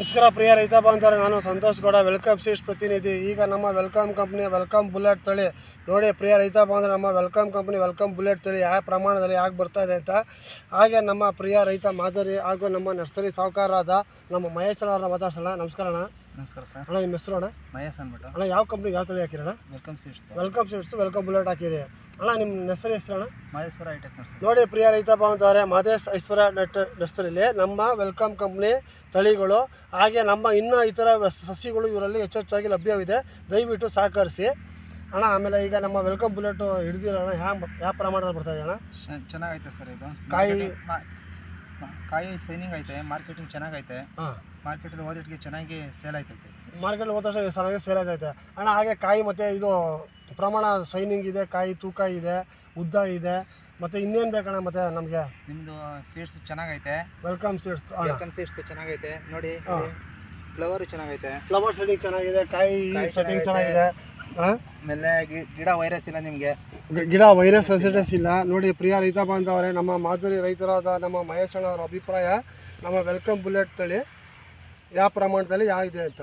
ನಮಸ್ಕಾರ ಪ್ರಿಯ ರೈತ ಬಾಂಧವರೇ, ನಾನು ಸಂತೋಷ್ ಗೌಡ, ವೆಲ್ಕಮ್ ಸೀಡ್ಸ್ ಪ್ರತಿನಿಧಿ. ಈಗ ನಮ್ಮ ವೆಲ್ಕಮ್ ಕಂಪ್ನಿ ವೆಲ್ಕಮ್ ಬುಲೆಟ್ ತಳಿ ನೋಡಿ. ಪ್ರಿಯ ರೈತ ಬಾಂಧವರೇ, ನಮ್ಮ ವೆಲ್ಕಮ್ ಕಂಪ್ನಿ ವೆಲ್ಕಮ್ ಬುಲೆಟ್ ತಳಿ ಯಾವ ಪ್ರಮಾಣದಲ್ಲಿ ಯಾಕೆ ಬರ್ತಾ ಇದೆ ಅಂತ, ಹಾಗೆ ನಮ್ಮ ಪ್ರಿಯ ರೈತ ಮಾದರಿ ಹಾಗೂ ನಮ್ಮ ನರ್ಸರಿ ಸಾಹುಕಾರರಾದ ನಮ್ಮ ಮಹೇಶ್ ಅವ್ರನ್ನ ಮಾತಾಡ್ಸೋಣ. ನಮಸ್ಕಾರ ಅಣ್ಣ. ನಮಸ್ಕಾರ ಸರ್. ಅಣ್ಣ, ನಿಮ್ಮ ಹೆಸರು ಅಣ್ಣ? ಮಹೇಶ್ ಅಂದ್ಬಿಟ್ಟು. ಅಣ್ಣ, ಯಾವ ಕಂಪ್ನಿ ಯಾವ ತಳಿ ಹಾಕಿರಣ್ಣ? Welcome seeds. ವೆಲ್ಕಮ್ ಬುಲೆಟ್ ಹಾಕಿರಿ ಅಣ್ಣ. ನಿಮ್ಮ ಹೆಸರು ಅಣ್ಣ? Maheshwara hitech nursery. ನೋಡಿ ಪ್ರಿಯ ರೈತ ಬಾಂಧವರೇ, ಮಹೇಶ್ ಐಶ್ವರ್ಯ ನರ್ಸರಿಲಿ ನಮ್ಮ ವೆಲ್ಕಮ್ ಕಂಪ್ನಿ ತಳಿಗಳು ಹಾಗೆ ನಮ್ಮ ಇನ್ನೂ ಇತರ ಸಸಿಗಳು ಇವರಲ್ಲಿ ಹೆಚ್ಚೆಚ್ಚಾಗಿ ಲಭ್ಯವಿದೆ. ದಯವಿಟ್ಟು ಸಹಕರಿಸಿ ಅಣ್ಣ. ಆಮೇಲೆ ಈಗ ನಮ್ಮ ವೆಲ್ಕಮ್ ಬುಲೆಟ್ ಹಿಡಿದಿರೋಣ, ಯಾವ ಪ್ರಮಾಣದಲ್ಲಿ ಬರ್ತಾ ಇದೆ ಅಣ್ಣ? ಚೆನ್ನಾಗೈತೆ ಸರ್. ಇದು ಕಾಯಿ ಸೈನಿಂಗ್ ಐತೆ, ಮಾರ್ಕೆಟಿಂಗ್ ಚೆನ್ನಾಗೈತೆ. ಮಾರ್ಕೆಟಲ್ಲಿ ಓದಿಟ್ಟಿಗೆ ಚೆನ್ನಾಗಿ ಸೇಲ್ ಆಯ್ತೈತೆ. ಮಾರ್ಕೆಟ್ ಹೋದ ಚೆನ್ನಾಗಿ ಸೇಲ್ ಆಯ್ತೈತೆ ಅಣ್ಣ. ಹಾಗೆ ಕಾಯಿ ಮತ್ತು ಇದು ಪ್ರಮಾಣ ಶೈನಿಂಗ್ ಇದೆ, ಕಾಯಿ ತೂಕ ಇದೆ, ಉದ್ದ ಇದೆ. ಮತ್ತು ಇನ್ನೇನು ಬೇಕಣ್ಣ ಮತ್ತೆ ನಮಗೆ? ನಿಮ್ಮದು ಸೀಡ್ಸ್ ಚೆನ್ನಾಗೈತೆ. ವೆಲ್ಕಮ್ ಸೀಡ್ಸ್ ಚೆನ್ನಾಗೈತೆ ನೋಡಿ. ಫ್ಲವರ್ ಚೆನ್ನಾಗೈತೆ, ಫ್ಲವರ್ ಸೆಟ್ಟಿಂಗ್ ಚೆನ್ನಾಗಿದೆ, ಕಾಯಿ ಸೆಟ್ಟಿಂಗ್ ಚೆನ್ನಾಗಿದೆ. ಆಮೇಲೆ ಗಿಡ ವೈರಸ್ ಇಲ್ಲ, ನಿಮಗೆ ಗಿಡ ವೈರಸ್ ರೆಸಿಡೆನ್ಸ್ ಇಲ್ಲ. ನೋಡಿ ಪ್ರಿಯ ರೈತ ಬಾಂಧವರೇ, ನಮ್ಮ ಮಾದರಿ ರೈತರಾದ ನಮ್ಮ ಮಹೇಶ್ ಅವರ ಅಭಿಪ್ರಾಯ ನಮ್ಮ ವೆಲ್ಕಮ್ ಬುಲೆಟ್ ತಳಿ ಯಾವ ಪ್ರಮಾಣದಲ್ಲಿ ಯಾವ ಇದೆ ಅಂತ.